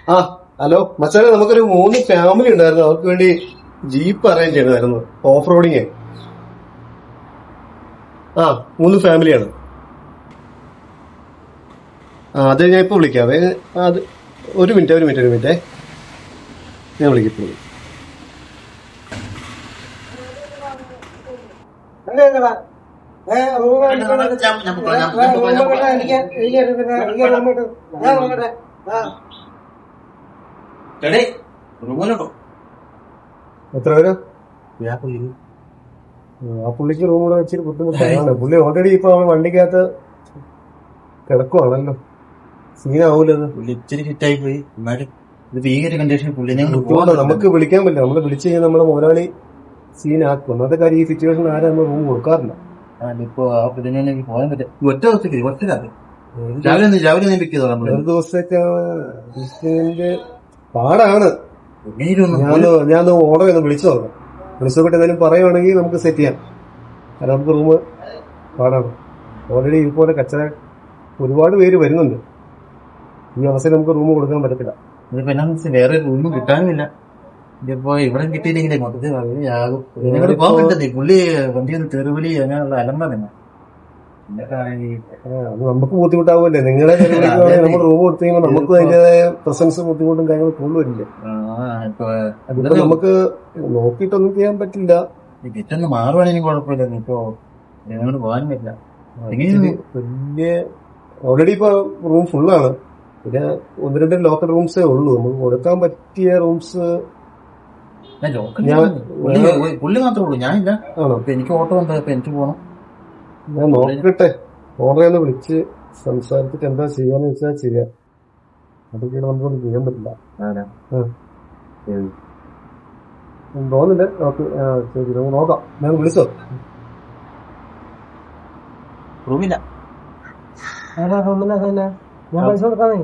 ആ ഹലോ മച്ചാനെ, നമുക്കൊരു 3 ഫാമിലി ഉണ്ടായിരുന്നു. അവർക്ക് വേണ്ടി ജീപ്പ് അറേഞ്ച് ചെയ്യണമായിരുന്നു. Off roading. ആ 3 ഫാമിലിയാണ്. അത് ഞാൻ ഇപ്പൊ വിളിക്കാം. അത് ഒരു മിനിറ്റ് ഞാൻ വിളിക്കപ്പെടും. എത്ര പേര്? ആ പുള്ളിക്ക് റൂമിൽ വെച്ചിട്ട് ബുദ്ധിമുട്ടാണ്. പുള്ളി ഓൾറെഡി ഇപ്പൊ വണ്ടിക്കകത്ത് കിടക്കുവാണല്ലോ. സീനാവൂലത്. ഇച്ചിരി ഫിറ്റായി പോയി. എന്നാലും ഇത് ഭീകര കണ്ടീഷൻ. നമുക്ക് വിളിക്കാൻ പറ്റില്ല. നമ്മള് വിളിച്ചു കഴിഞ്ഞാൽ നമ്മുടെ മുതലാളി സീനാക്കും. ഒന്നാമത്തെ കാര്യം, ഈ സിറ്റുവേഷൻ ആരും നമ്മൾ റൂം കൊടുക്കാറില്ല. ഇപ്പൊ ആ പ്രതിനിധി പോകാൻ പറ്റും. ഒറ്റ ദിവസത്തേക്ക് രാവിലെ ഒരു ദിവസത്തേക്ക് പാടാണ്. ഞാൻ ഓർഡർ ചെയ്ത് വിളിച്ചു നോക്കാം. വിളിച്ചോട്ട് എന്തായാലും പറയുവാണെങ്കിൽ നമുക്ക് സെറ്റ് ചെയ്യാം. കാരണം നമുക്ക് റൂം പാടാണ്. ഓൾറെഡി ഇതുപോലെ കച്ചറ ഒരുപാട് പേര് വരുന്നുണ്ട്. ഈ അവസ്ഥയിൽ നമുക്ക് റൂം കൊടുക്കാൻ പറ്റത്തില്ല. വേറെ റൂം കിട്ടാനുമില്ല. ഇതിപ്പോ ഇവിടെ കിട്ടിയില്ലെങ്കിലേ മൊത്തത്തിൽ വളരെ പോകാൻ പറ്റുന്നേ. പുള്ളി വണ്ടി ഒന്ന് തെറുവിളി അങ്ങനെയുള്ള അലമ്പ തന്നെ. അത് നമുക്ക് ബുദ്ധിമുട്ടാവൂല്ലേ? നിങ്ങളെ നമ്മൾ റൂം കൊടുത്തു കഴിയുമ്പോൾ നമുക്ക് അതിന്റേതായ പ്രസൻസ് ബുദ്ധിമുട്ടും കാര്യങ്ങളും കൂടുതലില്ലേ? അതിപ്പോ നമുക്ക് നോക്കിയിട്ടൊന്നും ചെയ്യാൻ പറ്റില്ല. ഗെറ്റൊന്ന് മാറുവാണെങ്കിൽ കുഴപ്പമില്ല. ഇപ്പൊ ഞങ്ങളോട് പോകാനും പറ്റില്ല. വലിയ ഓൾറെഡി ഇപ്പൊ റൂം ഫുള്ളാണ്. പിന്നെ 1-2 ലോക്കൽ റൂംസേ ഉള്ളൂ. നമുക്ക് കൊടുക്കാൻ പറ്റിയ റൂംസ് പുള്ളി മാത്രമേ ഉള്ളൂ, ഞാനില്ല. എനിക്ക് ഓട്ടോ ഉണ്ട്. അപ്പൊ എനിക്ക് പോകണം. ഞാൻ നോക്കട്ടെ. ഓർഡർ വിളിച്ച് സംസാരിച്ചിട്ട് എന്താ ചെയ്യാന്ന് വെച്ചാൽ ചെയ്യാം. അതൊക്കെയാണ് നമുക്കൊന്നും ചെയ്യാൻ പറ്റില്ല. തോന്നില്ല. ശരി, നമുക്ക് നോക്കാം. ഞാൻ വിളിച്ചോ? റൂമില്ല. ഞാൻ പൈസ കൊടുക്കാന്നേ.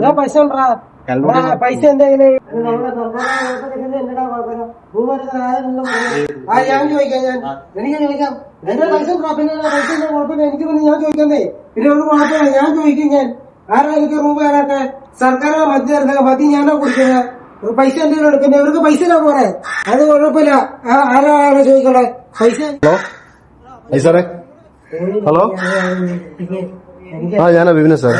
ഞാൻ പൈസ കൊണ്ടാ പൈസ എന്തെങ്കിലും ഞാൻ ചോദിക്കാം. എനിക്ക് ചോദിക്കാം. എന്റെ പൈസ പിന്നെ പൈസ കുഴപ്പമില്ല. എനിക്ക് പിന്നെ ഞാൻ ചോദിക്കുന്നേ. പിന്നെ ഒരു കുഴപ്പമില്ല. ഞാൻ ചോദിക്കും. ഞാൻ ആരാ എനിക്ക് റൂം തരാട്ടെ? സർക്കാരോ മതി ഞാനോ കുടിക്കുന്നത്? പൈസ എന്തെങ്കിലും എടുക്കുന്നത്? ഇവർക്ക് പൈസ ഇല്ല പോരെ. അത് കുഴപ്പമില്ല. ആരാണ് ചോദിക്കണേ പൈസ? സാറേ, ഹലോ. ഞാനാ ബിബിന സാർ.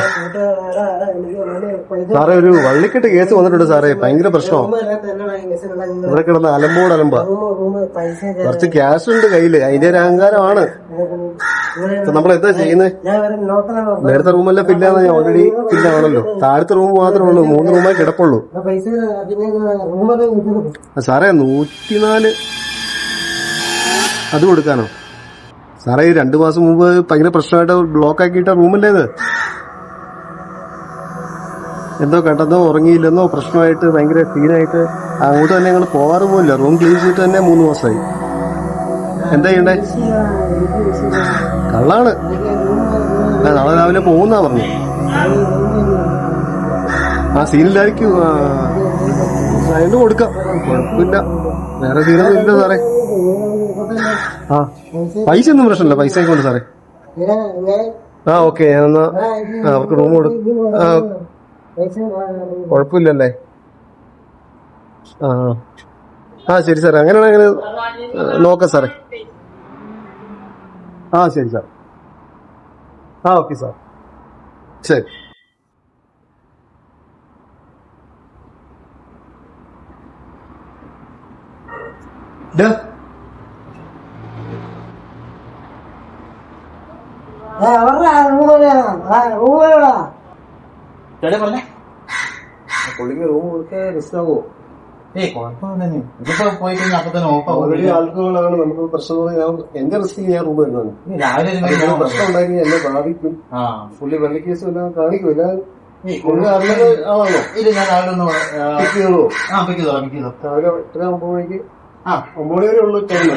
സാറേ, ഒരു വള്ളിക്കെട്ട് കേസ് വന്നിട്ടുണ്ട് സാറേ. ഭയങ്കര പ്രശ്നമാണ്. ഇവിടെ കിടന്ന അലമ്പ. കുറച്ച് ക്യാഷ് ഉണ്ട് കയ്യില്. അതിന്റെ ഒരു അഹങ്കാരമാണ്. നമ്മളെന്താ ചെയ്യുന്നത്? നേരത്തെ റൂമെല്ലാം ഫില്ലാന്ന്. ഞാൻ ഓൾറെഡി ഫില്ലാണല്ലോ. താഴത്തെ റൂം മാത്രമേ ഉള്ളൂ. 3 റൂമായി കിടപ്പുള്ളൂ. സാറേ, 104 അത് കൊടുക്കാനോ? സാറേ, ഈ 2 മാസം മുമ്പ് ഭയങ്കര പ്രശ്നമായിട്ട് ബ്ലോക്ക് ആക്കിയിട്ട റൂമല്ലേ ഇത്? എന്തോ കണ്ടെന്നോ ഉറങ്ങിയില്ലെന്നോ പ്രശ്നമായിട്ട് ഭയങ്കര സീനായിട്ട് അങ്ങോട്ട് തന്നെ ഞങ്ങൾ പോകാറ് പോലില്ല. റൂം ക്ലീൻ ചെയ്തിട്ട് തന്നെ 3 മാസമായി. എന്താ ചെയ്യണ്ടേ? കള്ളാണ്. നാളെ രാവിലെ പോകുന്നാ പറഞ്ഞു. സീനില്ലായിരിക്കും. സൈഡ് കൊടുക്കാം, കുഴപ്പമില്ല. വേറെ സീനൊന്നും ഇല്ല സാറേ. പൈസ ഒന്നും പ്രശ്നമില്ല. പൈസ ആയിക്കോട്ടെ സാറേ. ഓക്കെ. ഞാനെന്നാ അവർക്ക് റൂം കൊടുക്കും. കുഴപ്പമില്ലല്ലേ? ശരി സാറേ. അങ്ങനെയാണെങ്കിൽ നോക്കാം സാറേ. ശരി സാർ. Okay sir. ശരി. പുള്ളിക്ക് റൂം കൊടുക്കാൻ റിസ്ക്കാവോ? ഇതിപ്പോ പോയി കഴിഞ്ഞാൽ അപ്പൊ തന്നെ ഓൾറെഡി ആൾക്കുകളാണ് നമുക്ക് പ്രശ്നം. എന്റെ റിസ്കിൽ ഞാൻ റൂം വരുന്നതാണ്. പ്രശ്നം ഉണ്ടാക്കി എന്നെ ബാധിക്കും. പുള്ളി വെള്ളക്കേസ് എല്ലാം കാണിക്കൂല. പുള്ളി അറിഞ്ഞത് ആളാണോ? ഇല്ല, ഞാൻ രാവിലെ ഒന്ന് പിക്ക് ചെയ്തോളൂ. രാവിലെ എത്ര 9 മണിക്ക് 9 വരെ ഉള്ളു ടൈം.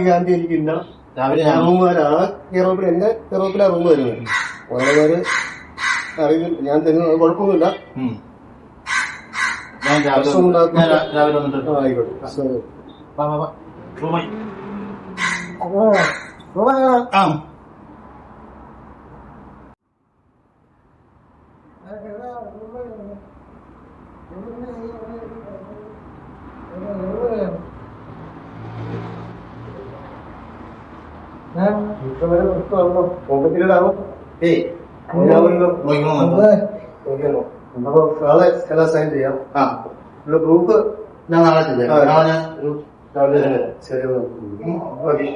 ഗാന്ധി എനിക്കില്ല. റൂമുകാരാണ് കേരളത്തിൽ. എന്റെ കേരളത്തിലാ റൂം വരുന്നത്. ഓരോമാര് അറിയില്ല. ഞാൻ തരുന്നത് കുഴപ്പമൊന്നുമില്ല. ആയിക്കോട്ടെ. ഏയ് നാളെ എല്ലാം സൈൻ ചെയ്യാം. ആ ഗ്രൂപ്പ് ഞാൻ നാളെ ചെയ്യാം. നാളെ ഞാൻ ശരി ഓക്കെ.